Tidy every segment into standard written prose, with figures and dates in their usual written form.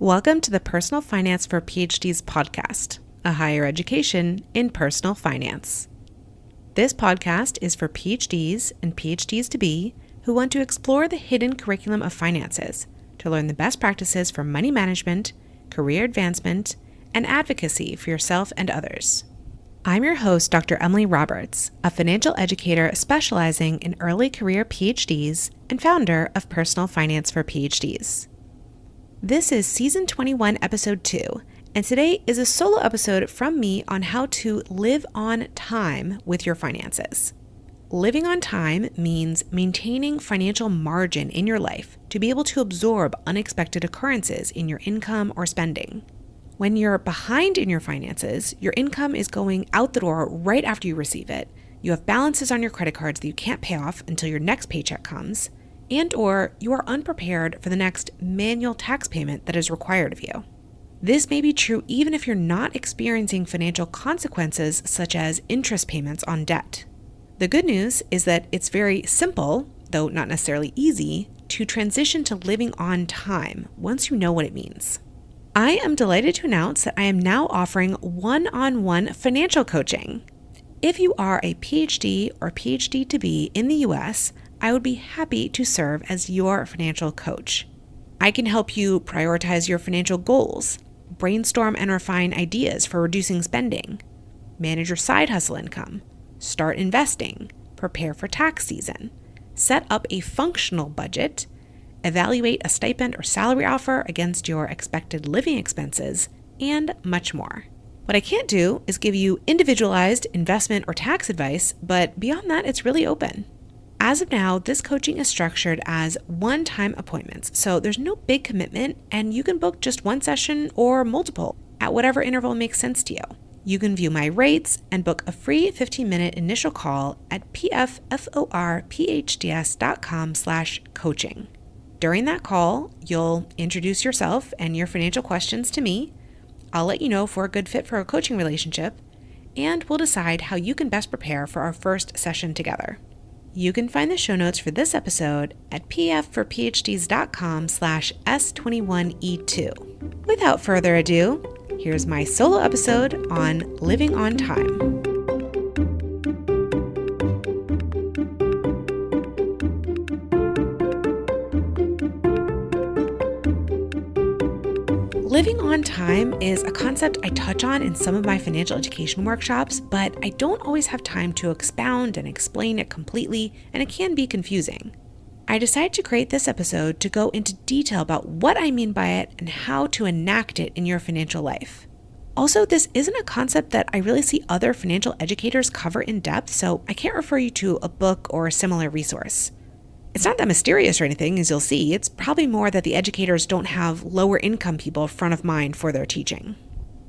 Welcome to the Personal Finance for PhDs podcast, a higher education in personal finance. This podcast is for PhDs and PhDs-to-be who want to explore the hidden curriculum of finances to learn the best practices for money management, career advancement, and advocacy for yourself and others. I'm your host, Dr. Emily Roberts, a financial educator specializing in early career PhDs and founder of Personal Finance for PhDs. This is Season 21, Episode 2, and today is a solo episode from me on how to live on time with your finances. Living on time means maintaining financial margin in your life to be able to absorb unexpected occurrences in your income or spending. When you're behind in your finances, your income is going out the door right after you receive it. You have balances on your credit cards that you can't pay off until your next paycheck comes, and/or you are unprepared for the next manual tax payment that is required of you. This may be true even if you're not experiencing financial consequences such as interest payments on debt. The good news is that it's very simple, though not necessarily easy, to transition to living on time once you know what it means. I am delighted to announce that I am now offering one-on-one financial coaching. If you are a PhD or PhD-to-be in the US, I would be happy to serve as your financial coach. I can help you prioritize your financial goals, brainstorm and refine ideas for reducing spending, manage your side hustle income, start investing, prepare for tax season, set up a functional budget, evaluate a stipend or salary offer against your expected living expenses, and much more. What I can't do is give you individualized investment or tax advice, but beyond that, it's really open. As of now, this coaching is structured as one-time appointments, so there's no big commitment, and you can book just one session or multiple at whatever interval makes sense to you. You can view my rates and book a free 15-minute initial call at pfforphds.com/coaching. During that call, you'll introduce yourself and your financial questions to me. I'll let you know if we're a good fit for a coaching relationship, and we'll decide how you can best prepare for our first session together. You can find the show notes for this episode at pfforphds.com/S21E2. Without further ado, here's my solo episode on living on time. Living on time is a concept I touch on in some of my financial education workshops, but I don't always have time to expound and explain it completely, and it can be confusing. I decided to create this episode to go into detail about what I mean by it and how to enact it in your financial life. Also, this isn't a concept that I really see other financial educators cover in depth, so I can't refer you to a book or a similar resource. It's not that mysterious or anything, as you'll see. It's probably more that the educators don't have lower income people front of mind for their teaching.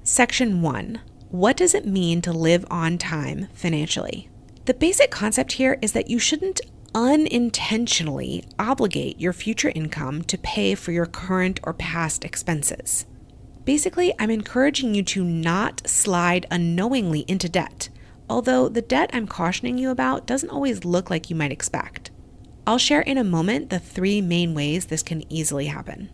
Section 1. What does it mean to live on time financially? The basic concept here is that you shouldn't unintentionally obligate your future income to pay for your current or past expenses. Basically, I'm encouraging you to not slide unknowingly into debt, although the debt I'm cautioning you about doesn't always look like you might expect. I'll share in a moment the 3 main ways this can easily happen.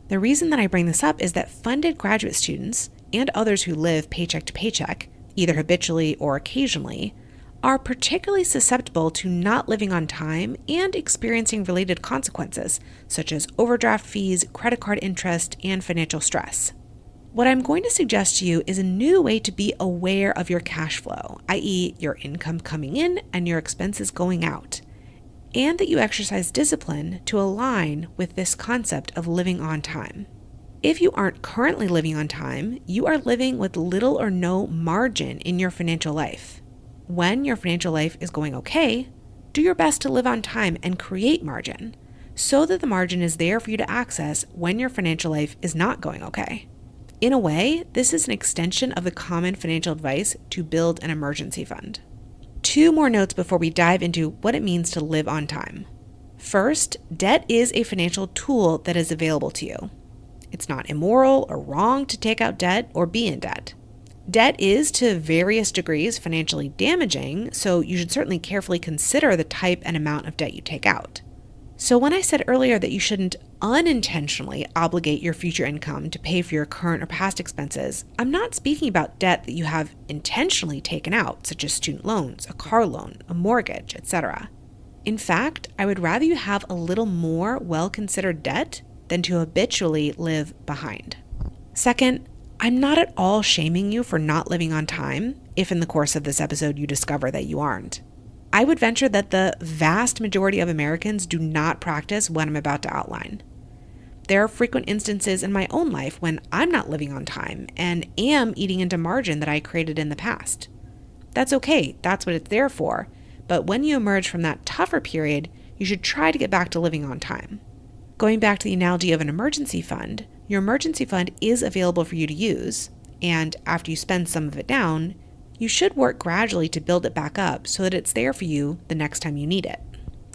The reason that I bring this up is that funded graduate students and others who live paycheck to paycheck, either habitually or occasionally, are particularly susceptible to not living on time and experiencing related consequences, such as overdraft fees, credit card interest, and financial stress. What I'm going to suggest to you is a new way to be aware of your cash flow, i.e., your income coming in and your expenses going out, and that you exercise discipline to align with this concept of living on time. If you aren't currently living on time, you are living with little or no margin in your financial life. When your financial life is going okay, do your best to live on time and create margin so that the margin is there for you to access when your financial life is not going okay. In a way, this is an extension of the common financial advice to build an emergency fund. 2 more notes before we dive into what it means to live on time. First, debt is a financial tool that is available to you. It's not immoral or wrong to take out debt or be in debt. Debt is to various degrees financially damaging, so you should certainly carefully consider the type and amount of debt you take out. So when I said earlier that you shouldn't unintentionally obligate your future income to pay for your current or past expenses, I'm not speaking about debt that you have intentionally taken out, such as student loans, a car loan, a mortgage, etc. In fact, I would rather you have a little more well-considered debt than to habitually live behind. Second, I'm not at all shaming you for not living on time if in the course of this episode you discover that you aren't. I would venture that the vast majority of Americans do not practice what I'm about to outline. There are frequent instances in my own life when I'm not living on time and am eating into margin that I created in the past. That's okay, that's what it's there for, but when you emerge from that tougher period, you should try to get back to living on time. Going back to the analogy of an emergency fund, your emergency fund is available for you to use, and after you spend some of it down, you should work gradually to build it back up so that it's there for you the next time you need it.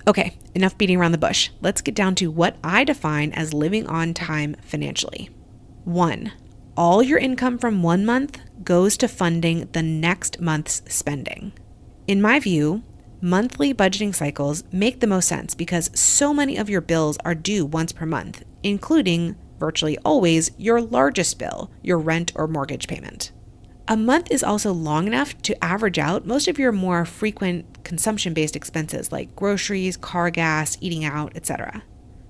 Okay, enough beating around the bush. Let's get down to what I define as living on time financially. 1. All your income from one month goes to funding the next month's spending. In my view, monthly budgeting cycles make the most sense because so many of your bills are due once per month, including virtually always your largest bill, your rent or mortgage payment. A month is also long enough to average out most of your more frequent consumption-based expenses like groceries, car gas, eating out, etc.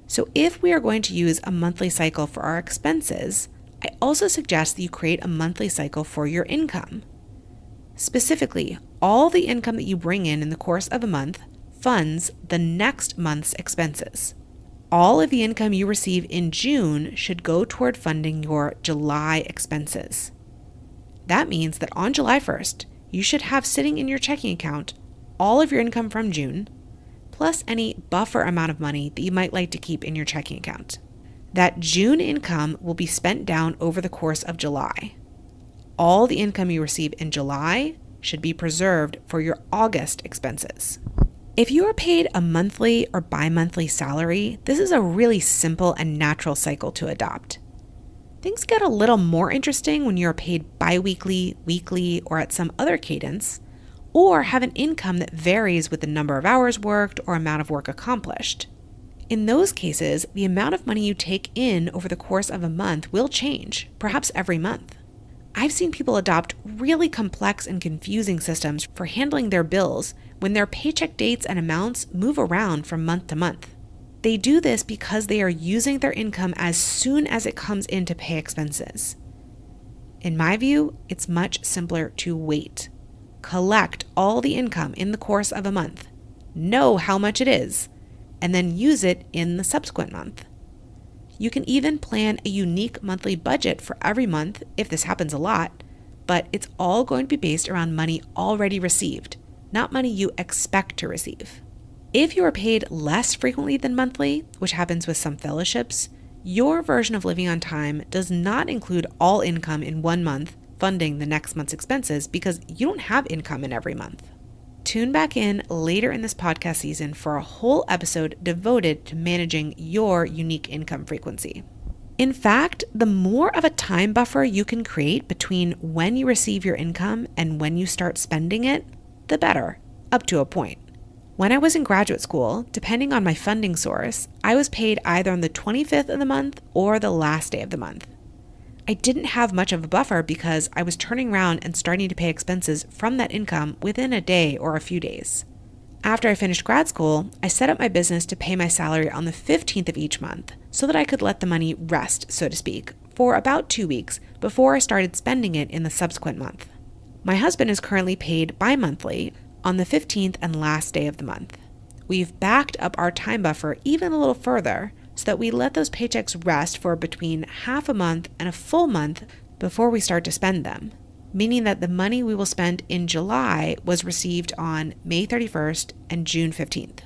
So if we are going to use a monthly cycle for our expenses, I also suggest that you create a monthly cycle for your income. Specifically, all the income that you bring in the course of a month funds the next month's expenses. All of the income you receive in June should go toward funding your July expenses. That means that on July 1st, you should have sitting in your checking account all of your income from June, plus any buffer amount of money that you might like to keep in your checking account. That June income will be spent down over the course of July. All the income you receive in July should be preserved for your August expenses. If you are paid a monthly or bi-monthly salary, this is a really simple and natural cycle to adopt. Things get a little more interesting when you're paid bi-weekly, weekly, or at some other cadence, or have an income that varies with the number of hours worked or amount of work accomplished. In those cases, the amount of money you take in over the course of a month will change, perhaps every month. I've seen people adopt really complex and confusing systems for handling their bills when their paycheck dates and amounts move around from month to month. They do this because they are using their income as soon as it comes in to pay expenses. In my view, it's much simpler to wait. Collect all the income in the course of a month, know how much it is, and then use it in the subsequent month. You can even plan a unique monthly budget for every month if this happens a lot, but it's all going to be based around money already received, not money you expect to receive. If you are paid less frequently than monthly, which happens with some fellowships, your version of living on time does not include all income in one month funding the next month's expenses because you don't have income in every month. Tune back in later in this podcast season for a whole episode devoted to managing your unique income frequency. In fact, the more of a time buffer you can create between when you receive your income and when you start spending it, the better, up to a point. When I was in graduate school, depending on my funding source, I was paid either on the 25th of the month or the last day of the month. I didn't have much of a buffer because I was turning around and starting to pay expenses from that income within a day or a few days. After I finished grad school, I set up my business to pay my salary on the 15th of each month so that I could let the money rest, so to speak, for about 2 weeks before I started spending it in the subsequent month. My husband is currently paid bi-monthly on the 15th and last day of the month. We've backed up our time buffer even a little further so that we let those paychecks rest for between half a month and a full month before we start to spend them, meaning that the money we will spend in July was received on May 31st and June 15th.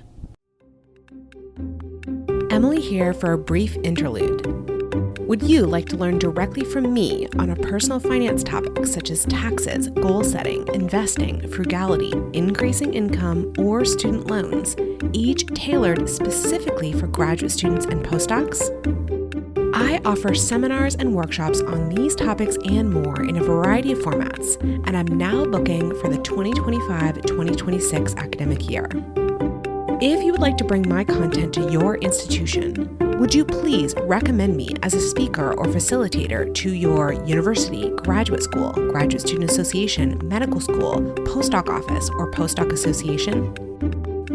Emily here for a brief interlude. Would you like to learn directly from me on a personal finance topic such as taxes, goal setting, investing, frugality, increasing income, or student loans, each tailored specifically for graduate students and postdocs? I offer seminars and workshops on these topics and more in a variety of formats, and I'm now booking for the 2025-2026 academic year. If you would like to bring my content to your institution, would you please recommend me as a speaker or facilitator to your university, graduate school, graduate student association, medical school, postdoc office, or postdoc association?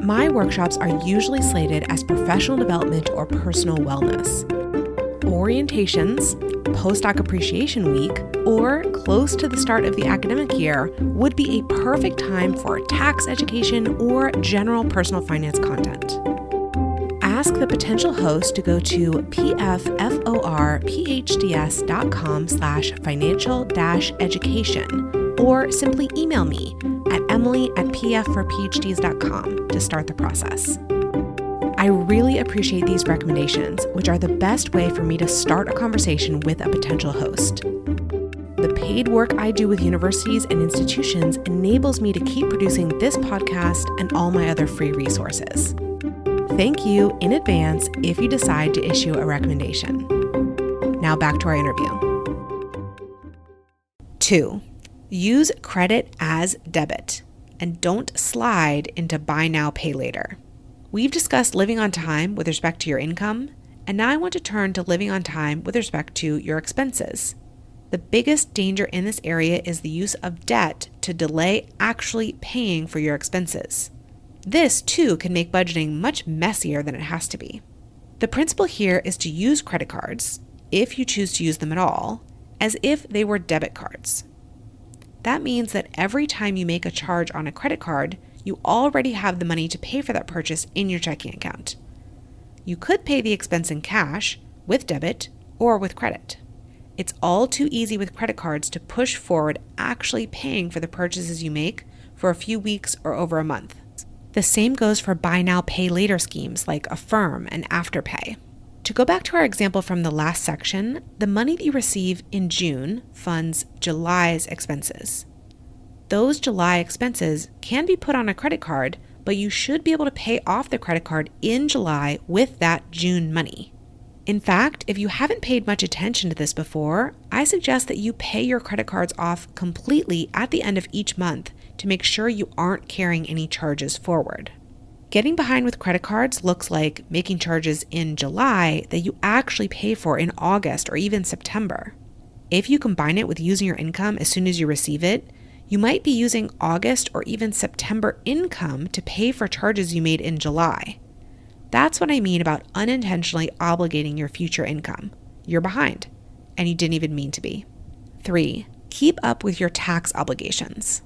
My workshops are usually slated as professional development or personal wellness. Orientations, postdoc appreciation week, or close to the start of the academic year would be a perfect time for tax education or general personal finance content. Ask the potential host to go to pfforphds.com/financial-education or simply email me at emily@pfforphds.com to start the process. I really appreciate these recommendations, which are the best way for me to start a conversation with a potential host. The paid work I do with universities and institutions enables me to keep producing this podcast and all my other free resources. Thank you in advance if you decide to issue a recommendation. Now back to our interview. 2. Use credit as debit and don't slide into buy now, pay later. We've discussed living on time with respect to your income, and now I want to turn to living on time with respect to your expenses. The biggest danger in this area is the use of debt to delay actually paying for your expenses. This, too, can make budgeting much messier than it has to be. The principle here is to use credit cards, if you choose to use them at all, as if they were debit cards. That means that every time you make a charge on a credit card, you already have the money to pay for that purchase in your checking account. You could pay the expense in cash, with debit, or with credit. It's all too easy with credit cards to push forward actually paying for the purchases you make for a few weeks or over a month. The same goes for buy now, pay later schemes like Affirm and Afterpay. To go back to our example from the last section, the money that you receive in June funds July's expenses. Those July expenses can be put on a credit card, but you should be able to pay off the credit card in July with that June money. In fact, if you haven't paid much attention to this before, I suggest that you pay your credit cards off completely at the end of each month to make sure you aren't carrying any charges forward. Getting behind with credit cards looks like making charges in July that you actually pay for in August or even September. If you combine it with using your income as soon as you receive it, you might be using August or even September income to pay for charges you made in July. That's what I mean about unintentionally obligating your future income. You're behind, and you didn't even mean to be. 3. Keep up with your tax obligations.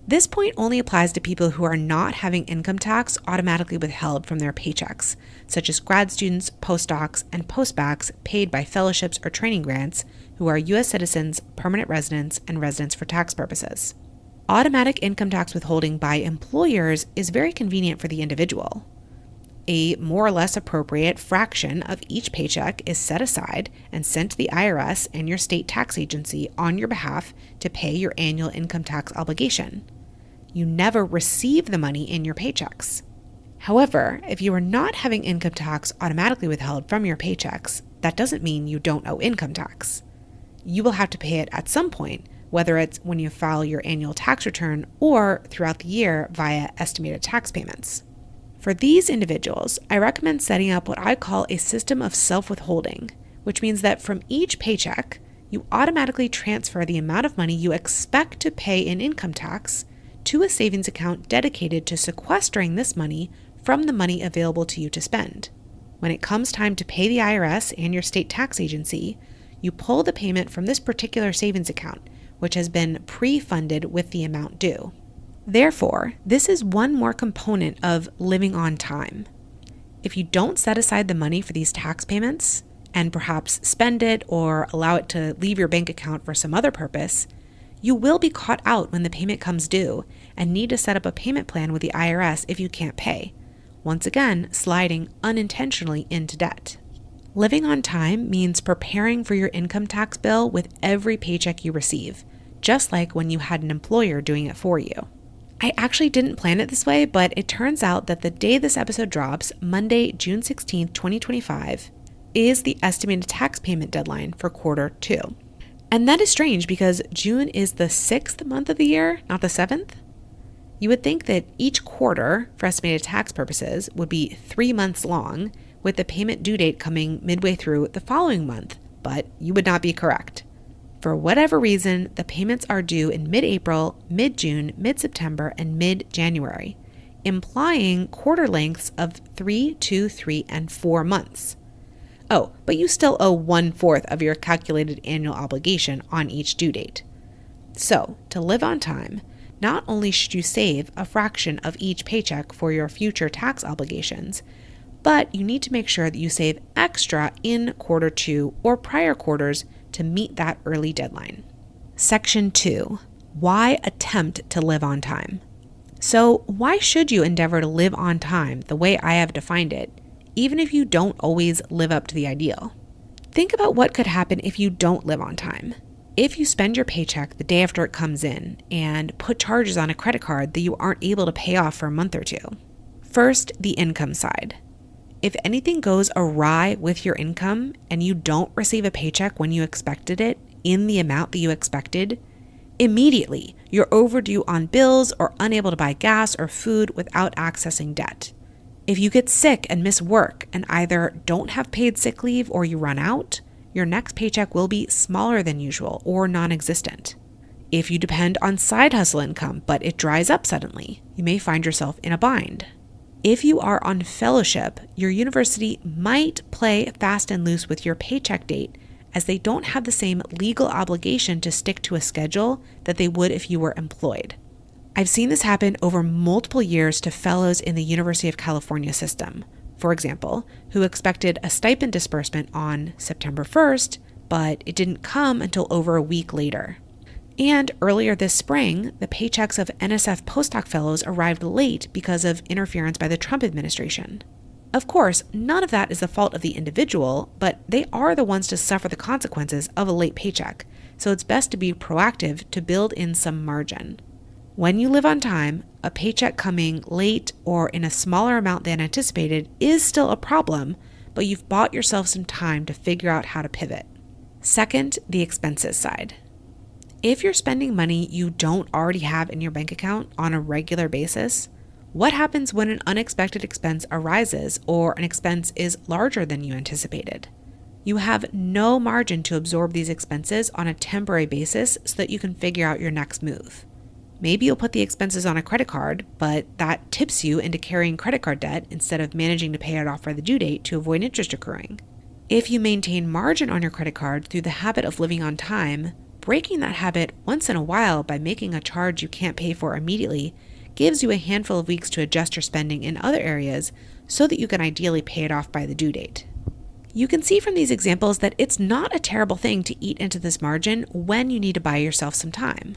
This point only applies to people who are not having income tax automatically withheld from their paychecks, such as grad students, postdocs, and postbacks paid by fellowships or training grants who are U.S. citizens, permanent residents, and residents for tax purposes. Automatic income tax withholding by employers is very convenient for the individual. A more or less appropriate fraction of each paycheck is set aside and sent to the IRS and your state tax agency on your behalf to pay your annual income tax obligation. You never receive the money in your paychecks. However, if you are not having income tax automatically withheld from your paychecks, that doesn't mean you don't owe income tax. You will have to pay it at some point, whether it's when you file your annual tax return or throughout the year via estimated tax payments. For these individuals, I recommend setting up what I call a system of self-withholding, which means that from each paycheck, you automatically transfer the amount of money you expect to pay in income tax to a savings account dedicated to sequestering this money from the money available to you to spend. When it comes time to pay the IRS and your state tax agency, you pull the payment from this particular savings account, which has been pre-funded with the amount due. Therefore, this is one more component of living on time. If you don't set aside the money for these tax payments and perhaps spend it or allow it to leave your bank account for some other purpose, you will be caught out when the payment comes due and need to set up a payment plan with the IRS if you can't pay, once again sliding unintentionally into debt. Living on time means preparing for your income tax bill with every paycheck you receive, just like when you had an employer doing it for you. I actually didn't plan it this way, but it turns out that the day this episode drops, Monday, June 16th, 2025, is the estimated tax payment deadline for quarter 2. And that is strange because June is the 6th month of the year, not the 7th. You would think that each quarter, for estimated tax purposes, would be 3 months long, with the payment due date coming midway through the following month, but you would not be correct. For whatever reason, the payments are due in mid-April, mid-June, mid-September, and mid-January, implying quarter lengths of 3, 2, 3, and 4 months. Oh, but you still owe 1/4 of your calculated annual obligation on each due date. So, to live on time, not only should you save a fraction of each paycheck for your future tax obligations, but you need to make sure that you save extra in quarter 2 or prior quarters to meet that early deadline. Section 2. Why attempt to live on time? So, why should you endeavor to live on time the way I have defined it, even if you don't always live up to the ideal? Think about what could happen if you don't live on time. If you spend your paycheck the day after it comes in and put charges on a credit card that you aren't able to pay off for a month or two. First, the income side. If anything goes awry with your income and you don't receive a paycheck when you expected it in the amount that you expected, immediately you're overdue on bills or unable to buy gas or food without accessing debt. If you get sick and miss work and either don't have paid sick leave or you run out, your next paycheck will be smaller than usual or non-existent. If you depend on side hustle income but it dries up suddenly, you may find yourself in a bind. If you are on fellowship, your university might play fast and loose with your paycheck date as they don't have the same legal obligation to stick to a schedule that they would if you were employed. I've seen this happen over multiple years to fellows in the University of California system, for example, who expected a stipend disbursement on September 1st, but it didn't come until over a week later. And earlier this spring, the paychecks of NSF postdoc fellows arrived late because of interference by the Trump administration. Of course, none of that is the fault of the individual, but they are the ones to suffer the consequences of a late paycheck, so it's best to be proactive to build in some margin. When you live on time, a paycheck coming late or in a smaller amount than anticipated is still a problem, but you've bought yourself some time to figure out how to pivot. Second, the expenses side. If you're spending money you don't already have in your bank account on a regular basis, what happens when an unexpected expense arises or an expense is larger than you anticipated? You have no margin to absorb these expenses on a temporary basis so that you can figure out your next move. Maybe you'll put the expenses on a credit card, but that tips you into carrying credit card debt instead of managing to pay it off by the due date to avoid interest accruing. If you maintain margin on your credit card through the habit of living on time, breaking that habit once in a while by making a charge you can't pay for immediately gives you a handful of weeks to adjust your spending in other areas so that you can ideally pay it off by the due date. You can see from these examples that it's not a terrible thing to eat into this margin when you need to buy yourself some time.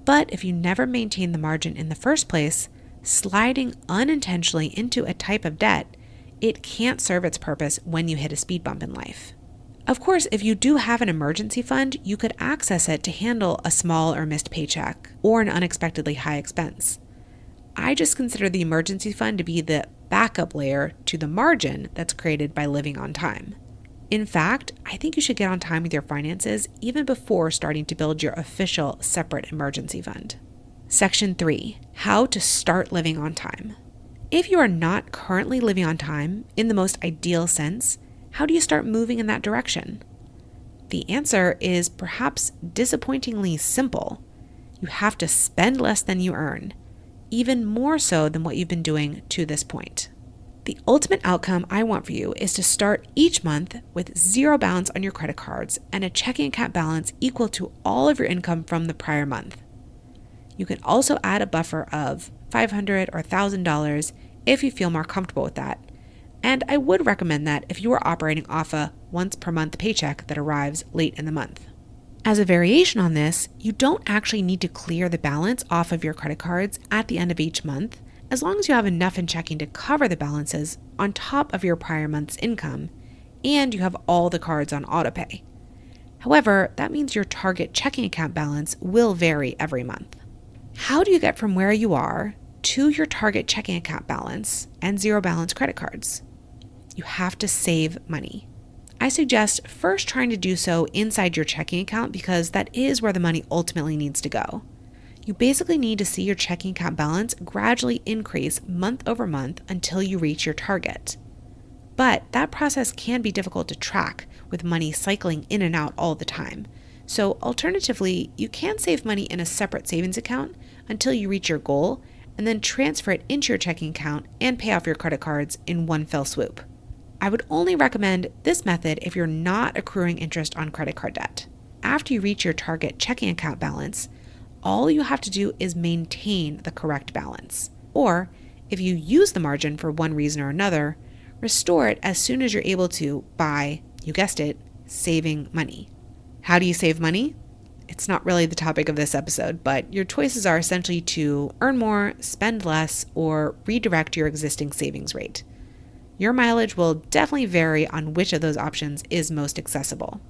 But if you never maintain the margin in the first place, sliding unintentionally into a type of debt, it can't serve its purpose when you hit a speed bump in life. Of course, if you do have an emergency fund, you could access it to handle a small or missed paycheck or an unexpectedly high expense. I just consider the emergency fund to be the backup layer to the margin that's created by living on time. In fact, I think you should get on time with your finances even before starting to build your official separate emergency fund. Section 3. How to start living on time. If you are not currently living on time in the most ideal sense, how do you start moving in that direction? The answer is perhaps disappointingly simple. You have to spend less than you earn, even more so than what you've been doing to this point. The ultimate outcome I want for you is to start each month with zero balance on your credit cards and a checking account balance equal to all of your income from the prior month. You can also add a buffer of $500 or $1,000 if you feel more comfortable with that. And I would recommend that if you are operating off a once per month paycheck that arrives late in the month. As a variation on this, you don't actually need to clear the balance off of your credit cards at the end of each month, as long as you have enough in checking to cover the balances on top of your prior month's income, and you have all the cards on autopay. However, that means your target checking account balance will vary every month. How do you get from where you are to your target checking account balance and zero balance credit cards? You have to save money. I suggest first trying to do so inside your checking account because that is where the money ultimately needs to go. You basically need to see your checking account balance gradually increase month over month until you reach your target. But that process can be difficult to track with money cycling in and out all the time. So alternatively, you can save money in a separate savings account until you reach your goal and then transfer it into your checking account and pay off your credit cards in one fell swoop. I would only recommend this method if you're not accruing interest on credit card debt. After you reach your target checking account balance, all you have to do is maintain the correct balance. Or if you use the margin for one reason or another, restore it as soon as you're able to by, you guessed it, saving money. How do you save money? It's not really the topic of this episode, but your choices are essentially to earn more, spend less, or redirect your existing savings rate. Your mileage will definitely vary on which of those options is most accessible.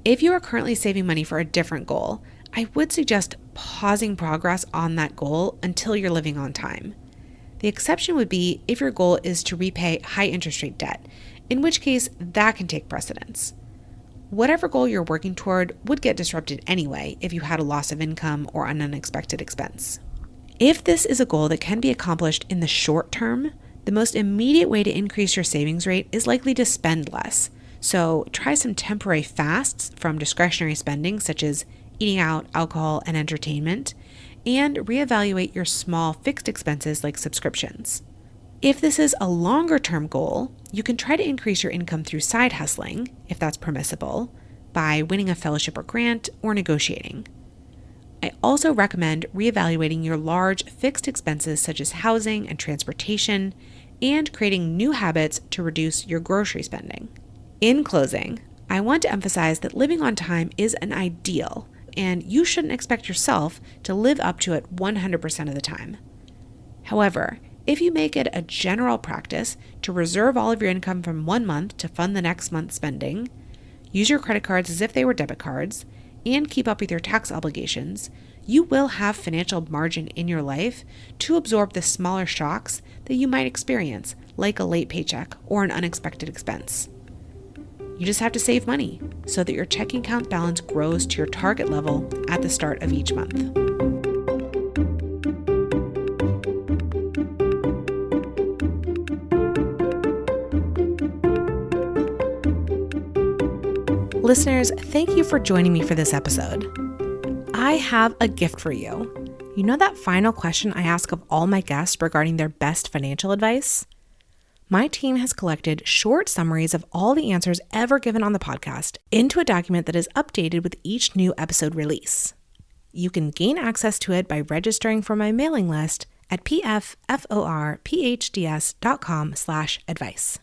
If you are currently saving money for a different goal, I would suggest pausing progress on that goal until you're living on time. The exception would be if your goal is to repay high interest rate debt, in which case that can take precedence. Whatever goal you're working toward would get disrupted anyway if you had a loss of income or an unexpected expense. If this is a goal that can be accomplished in the short term, the most immediate way to increase your savings rate is likely to spend less. So try some temporary fasts from discretionary spending such as eating out, alcohol, and entertainment, and reevaluate your small fixed expenses like subscriptions. If this is a longer term goal, you can try to increase your income through side hustling, if that's permissible, by winning a fellowship or grant or negotiating. I also recommend reevaluating your large fixed expenses such as housing and transportation, and creating new habits to reduce your grocery spending. In closing, I want to emphasize that living on time is an ideal, and you shouldn't expect yourself to live up to it 100% of the time. However, if you make it a general practice to reserve all of your income from one month to fund the next month's spending, use your credit cards as if they were debit cards, and keep up with your tax obligations, you will have financial margin in your life to absorb the smaller shocks that you might experience, like a late paycheck or an unexpected expense. You just have to save money so that your checking account balance grows to your target level at the start of each month. Listeners, thank you for joining me for this episode. I have a gift for you. You know that final question I ask of all my guests regarding their best financial advice? My team has collected short summaries of all the answers ever given on the podcast into a document that is updated with each new episode release. You can gain access to it by registering for my mailing list at pfforphds.com/advice.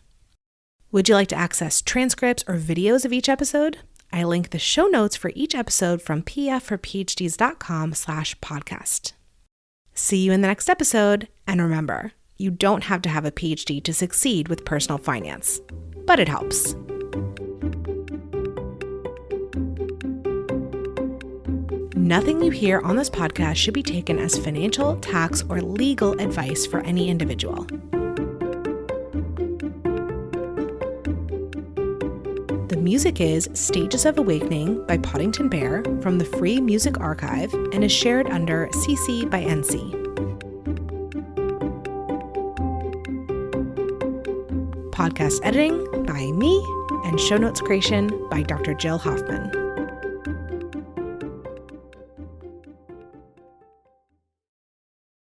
Would you like to access transcripts or videos of each episode? I link the show notes for each episode from pfforphds.com/podcast. See you in the next episode, and remember, you don't have to have a PhD to succeed with personal finance, but it helps. Nothing you hear on this podcast should be taken as financial, tax, or legal advice for any individual. The music is Stages of Awakening by Poddington Bear from the Free Music Archive and is shared under CC by NC. Podcast editing by me and show notes creation by Dr. Jill Hoffman.